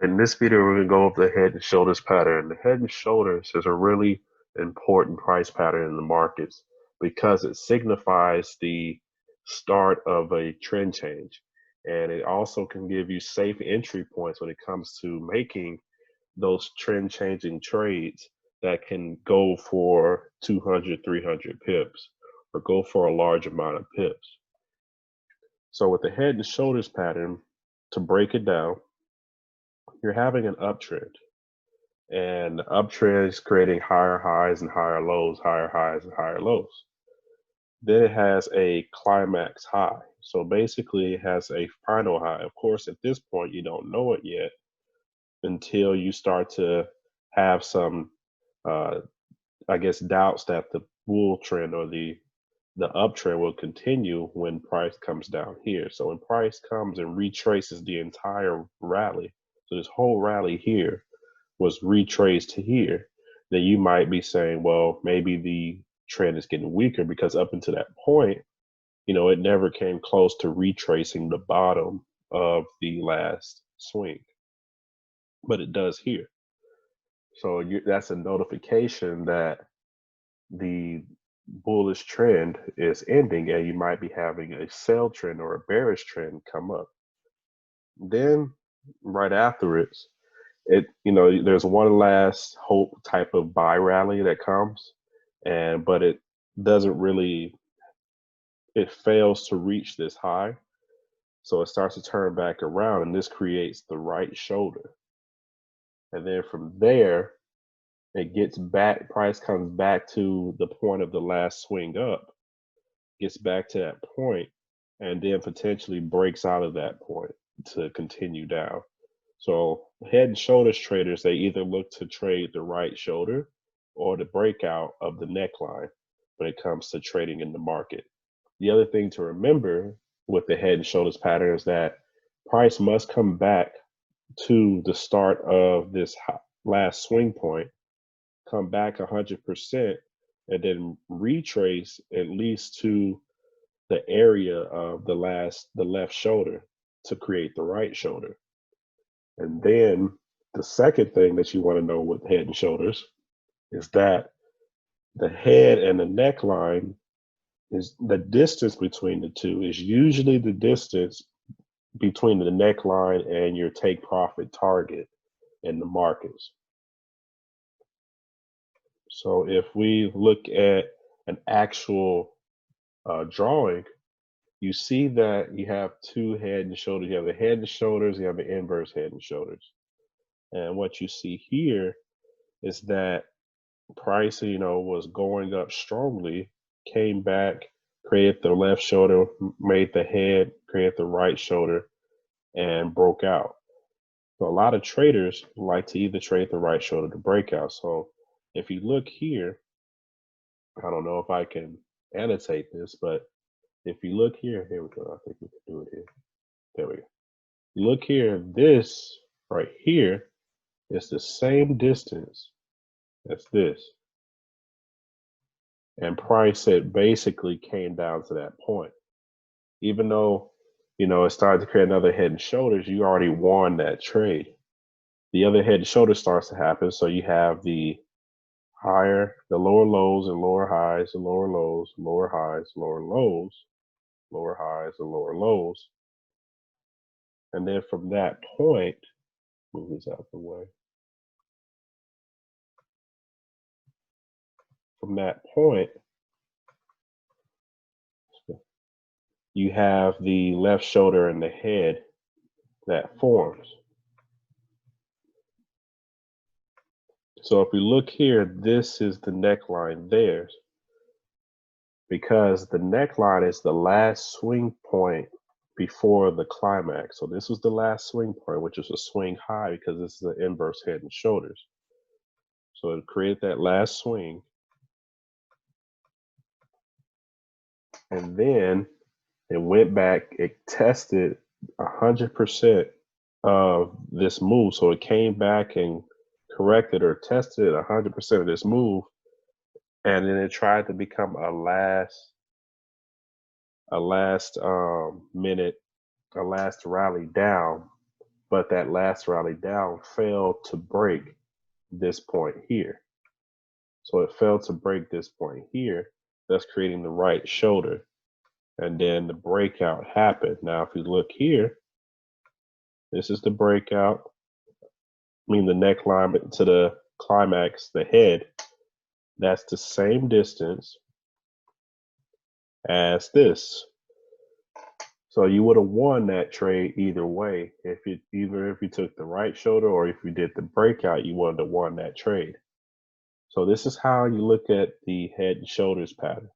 In this video, we're going to go over the head and shoulders pattern. The head and shoulders is a really important price pattern in the markets because it signifies the start of a trend change. And it also can give you safe entry points when it comes to making those trend changing trades that can go for 200, 300 pips or go for a large amount of pips. So with the head and shoulders pattern, to break it down, you're having an uptrend. And the uptrend is creating higher highs and higher lows, higher highs and higher lows. Then it has a climax high. So basically, it has a final high. Of course, at this point, you don't know it yet until you start to have some, uh, I guess, doubts that the bull trend or the uptrend will continue when price comes down here. So when price comes and retraces the entire rally, so this whole rally here was retraced to here, then you might be saying, well, maybe the trend is getting weaker because up until that point, it never came close to retracing the bottom of the last swing, but it does here. So that's a notification that the bullish trend is ending and you might be having a sell trend or a bearish trend come up. Then right after there's one last hope type of buy rally that comes, but it doesn't really, it fails to reach this high. So it starts to turn back around and this creates the right shoulder. And then from there, it gets back, price comes back to the point of the last swing up, gets back to that point, and then potentially breaks out of that point to continue down. So head and shoulders traders, they either look to trade the right shoulder or the breakout of the neckline when it comes to trading in the market. The other thing to remember with the head and shoulders pattern is that price must come back to the start of this last swing point, come back 100%, and then retrace at least to the area of the left shoulder to create the right shoulder. And then the second thing that you want to know with head and shoulders is that the head and the neckline is the distance between the two is usually the distance between the neckline and your take profit target in the markets. So if we look at an actual drawing, you see that you have two head and shoulders. You have the head and shoulders, you have the inverse head and shoulders. And what you see here is that price, was going up strongly, came back, created the left shoulder, made the head, created the right shoulder, and broke out. So a lot of traders like to either trade the right shoulder to breakout. So if you look here, I don't know if I can annotate this, but if you look here, here we go. I think we can do it here. There we go. Look here, this right here is the same distance as this. And price had basically came down to that point. Even though, it started to create another head and shoulders, you already won that trade. The other head and shoulders starts to happen. So you have the lower lows and lower highs, and lower lows, lower highs, lower lows, lower highs, and lower lows. And then from that point, move this out the way. From that point, you have the left shoulder and the head that forms. So if we look here, this is the neckline there, because the neckline is the last swing point before the climax. So this was the last swing point, which is a swing high because this is an inverse head and shoulders. So it created that last swing. And then it went back, it tested 100% of this move. So it came back and corrected or tested 100% of this move. And then it tried to become a last rally down but that last rally down failed to break this point here. So it failed to break this point here, thus creating the right shoulder. And then the breakout happened. Now, if you look here, this is the breakout. I mean, the neckline to the climax, the head, that's the same distance as this. So you would have won that trade either way. Either if you took the right shoulder or if you did the breakout, you would have won that trade. So this is how you look at the head and shoulders pattern.